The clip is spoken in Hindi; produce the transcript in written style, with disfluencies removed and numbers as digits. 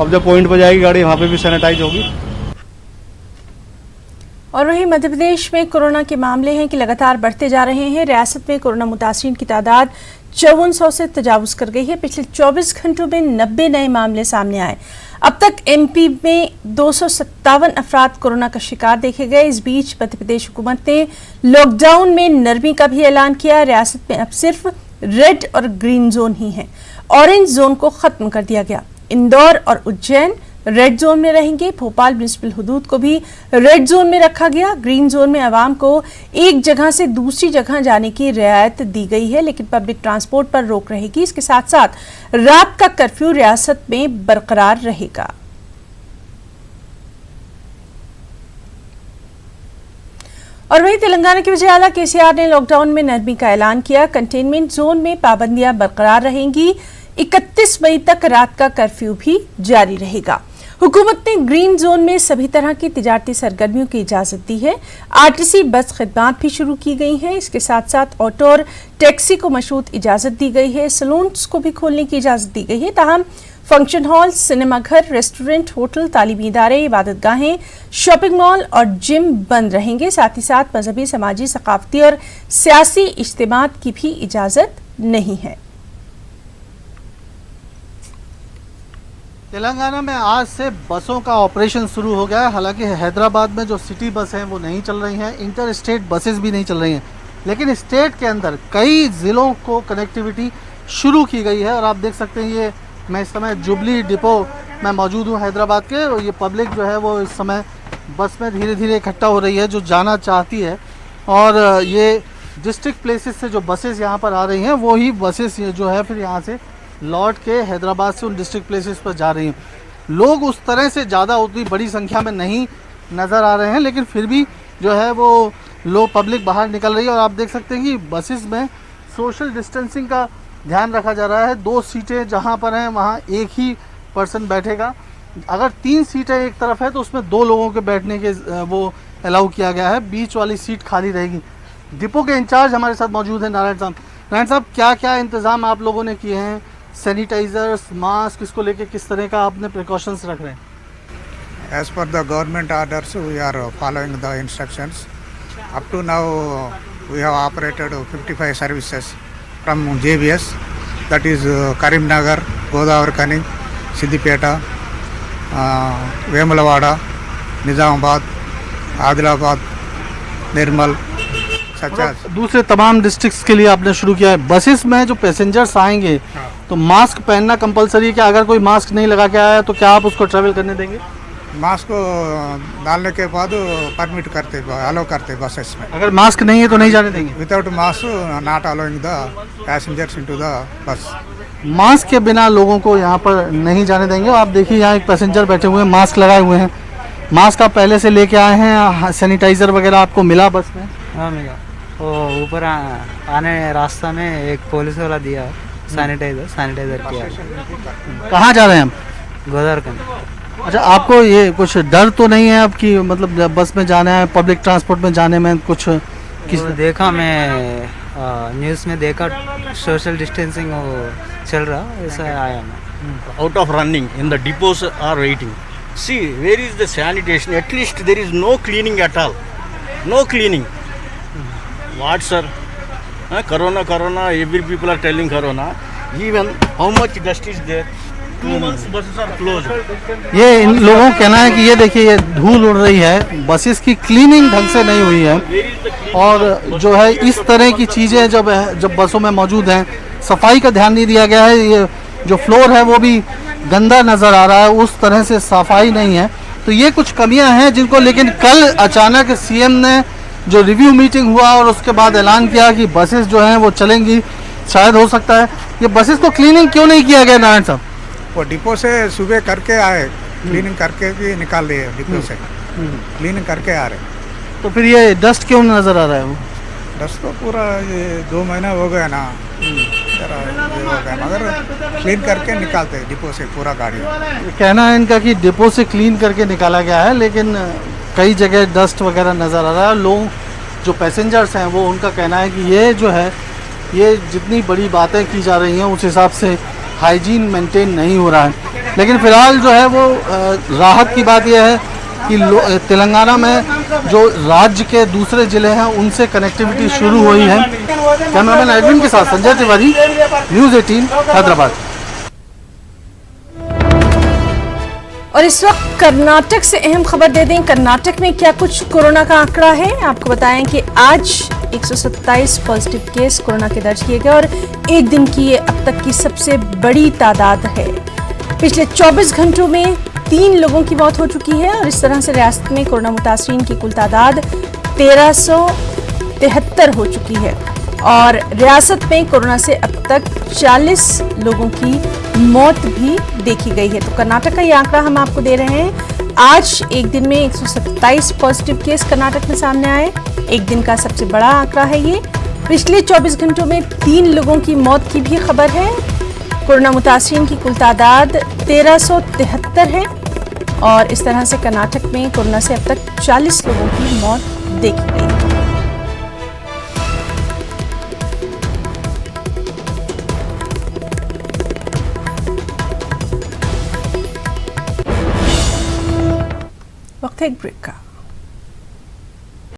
अब जब पॉइंट पर जाएगी गाड़ी वहाँ पे भी सैनिटाइज होगी। और वहीं मध्य प्रदेश में कोरोना के मामले हैं कि लगातार बढ़ते जा रहे हैं। रियासत में कोरोना मुतासिरीन की तादाद 5400 से तजावुज कर गई है। पिछले 24 घंटों में 90 नए मामले सामने आए। अब तक एमपी में 257 अफराद कोरोना का शिकार देखे गए। इस बीच मध्य प्रदेश हुकूमत ने लॉकडाउन में नरमी का भी ऐलान किया। रियासत में अब सिर्फ रेड और ग्रीन जोन ही है। ऑरेंज जोन को खत्म कर दिया गया। इंदौर और उज्जैन रेड जोन में रहेंगे। भोपाल म्युनिसिपल हुदूद को भी रेड जोन में रखा गया। ग्रीन जोन में आवाम को एक जगह से दूसरी जगह जाने की रियायत दी गई है, लेकिन पब्लिक ट्रांसपोर्ट पर रोक रहेगी। इसके साथ साथ रात का कर्फ्यू रियासत में बरकरार रहेगा। और वहीं तेलंगाना के वज़ीर आला केसीआर ने लॉकडाउन में नरमी का ऐलान किया। कंटेनमेंट जोन में पाबंदियां बरकरार रहेंगी। 31 मई तक रात का कर्फ्यू भी जारी रहेगा। हुकूमत ने ग्रीन जोन में सभी तरह की तिजारती सरगर्मियों की इजाजत दी है। आरटीसी बस खिदमात भी शुरू की गई हैं। इसके साथ साथ ऑटो और टैक्सी को मशरूत इजाजत दी गई है। सैलून्स को भी खोलने की इजाजत दी गई है। ताहम फंक्शन हॉल, सिनेमाघर, रेस्टोरेंट, होटल, तालीमी इदारे, इबादतगाहें, शॉपिंग मॉल और जिम बंद रहेंगे। साथ ही साथ मजहबी, समाजी, सकाफती और सियासी इज्तिमात की भी इजाजत नहीं है। तेलंगाना में आज से बसों का ऑपरेशन शुरू हो गया है। हालांकि हैदराबाद में जो सिटी बस हैं वो नहीं चल रही हैं, इंटर स्टेट बसेस भी नहीं चल रही हैं, लेकिन स्टेट के अंदर कई ज़िलों को कनेक्टिविटी शुरू की गई है। और आप देख सकते हैं, ये मैं इस समय जुबली डिपो में मौजूद हूँ हैदराबाद के। और ये पब्लिक जो है वो इस समय बस में धीरे धीरे इकट्ठा हो रही है जो जाना चाहती है। और ये डिस्ट्रिक्ट प्लेसेस से जो बसेस यहाँ पर आ रही हैं वही बसेस जो है फिर यहाँ से लौट के हैदराबाद से उन डिस्ट्रिक्ट प्लेसेस पर जा रही हैं। लोग उस तरह से ज़्यादा उतनी बड़ी संख्या में नहीं नज़र आ रहे हैं, लेकिन फिर भी जो है वो लोग पब्लिक बाहर निकल रही है। और आप देख सकते हैं कि बसेस में सोशल डिस्टेंसिंग का ध्यान रखा जा रहा है। 2 सीटें जहाँ पर हैं वहाँ एक ही पर्सन बैठेगा। अगर 3 सीटें एक तरफ है तो उसमें 2 लोगों के बैठने के वो अलाउ किया गया है। बीच वाली सीट खाली रहेगी। डिपो के इंचार्ज हमारे साथ मौजूद हैं, नारायण साहब। नारायण साहब, क्या क्या इंतज़ाम आप लोगों ने किए हैं? सैनिटाइजर्स, मास्क, इसको लेके किस तरह का आपने प्रिकॉशंस रख रहे हैं? As per the government orders, we are following the instructions. Up to now, we have operated 55 services from JBS, that is Karimnagar, Godavarkani, Siddipeta, Vemulavada, Nizamabad, Adilabad, Nirmal, such as दूसरे तमाम डिस्ट्रिक्ट्स के लिए आपने शुरू किया है। बसेस में जो पैसेंजर्स आएंगे तो मास्क पहनना कंपलसरी है। क्या अगर कोई मास्क नहीं लगा के आया तो क्या आप उसको ट्रैवल करने देंगे? मास्क डालने के बाद परमिट करते, अलाउ करते बसेस में। अगर मास्क नहीं है तो नहीं जाने देंगे? Without mask not allowing the passengers into the bus. Mask के बिना लोगों को यहाँ पर नहीं जाने देंगे। आप देखिए यहाँ एक पैसेंजर बैठे हुए हैं, मास्क लगाए हुए हैं। मास्क आप पहले से लेके आए हैं? सैनिटाइजर वगैरह आपको मिला बस में? हाँ मिला। वो ऊपर आने रास्ता में एक पुलिस वाला दिया सैनिटाइजर किया। कहाँ जा रहे हैं हम? गोदावरकनी। अच्छा, आपको ये कुछ डर तो नहीं है अब कि मतलब जब बस में जाना है, पब्लिक ट्रांसपोर्ट में जाने में कुछ किस देखा? मैं न्यूज़ में देखा सोशल डिस्टेंसिंग वो चल रहा, ऐसा आया मैं। Out of running in the depots are waiting. See, where is the sanitation? At least there is no cleaning at all. No cleaning. What, sir? Corona, every people are telling corona. Even how much dust is there? 2 months buses are closed. ये इन लोगों का कहना है कि ये देखिए ये धूल उड़ रही है, बसेस की क्लीनिंग ढंग से नहीं हुई है। और जो है इस तरह की चीज़ें जब बसों में मौजूद हैं, सफाई का ध्यान नहीं दिया गया है। ये जो फ्लोर है वो भी गंदा नज़र आ रहा है, उस तरह से सफाई नहीं है। तो ये कुछ कमियां हैं जिनको, लेकिन कल अचानक सीएम ने जो रिव्यू मीटिंग हुआ और उसके बाद ऐलान किया कि बसेस जो हैं वो चलेंगी। शायद हो सकता है ये बसेस को क्लीनिंग क्यों नहीं किया गया नारायण साहब? वो डिपो से सुबह करके आए, क्लीनिंग करके भी निकाल दिए डिपो से, क्लीनिंग करके आ रहे। तो फिर ये डस्ट क्यों नज़र आ रहा है? वो डस्ट तो पूरा ये 2 महीना हो गया ना, जरा ये हो गया, मगर क्लीन करके निकालते हैं डिपो से पूरा गाड़ी। कहना है इनका कि डिपो से क्लीन करके निकाला गया है, लेकिन कई जगह डस्ट वगैरह नज़र आ रहा है। लोग जो पैसेंजर्स हैं वो उनका कहना है कि ये जो है ये जितनी बड़ी बातें की जा रही हैं उस हिसाब से हाइजीन मेंटेन नहीं हो रहा है। लेकिन फिलहाल जो है वो राहत की बात यह है कि तेलंगाना में जो राज्य के दूसरे ज़िले हैं उनसे कनेक्टिविटी शुरू हुई है। कैमरामैन एडविन के साथ संजय तिवारी, न्यूज़ 18 हैदराबाद। और इस वक्त कर्नाटक से अहम खबर दे दें। कर्नाटक में क्या कुछ कोरोना का आंकड़ा है, आपको बताएं कि आज 127 पॉजिटिव केस कोरोना के दर्ज किए गए और एक दिन की ये अब तक की सबसे बड़ी तादाद है। पिछले 24 घंटों में 3 लोगों की मौत हो चुकी है और इस तरह से रियासत में कोरोना मुतासरीन की कुल तादाद 1373 हो चुकी है और रियासत में कोरोना से अब तक 40 लोगों की मौत भी देखी गई है। तो कर्नाटक का ये आंकड़ा हम आपको दे रहे हैं। आज एक दिन में 127 पॉजिटिव केस कर्नाटक में सामने आए, एक दिन का सबसे बड़ा आंकड़ा है ये। पिछले 24 घंटों में 3 लोगों की मौत की भी खबर है। कोरोना मुतासरीन की कुल तादाद 1373 है और इस तरह से कर्नाटक में कोरोना से अब तक 40 लोगों की मौत देखी गई है। वक्त है एक ब्रेक का।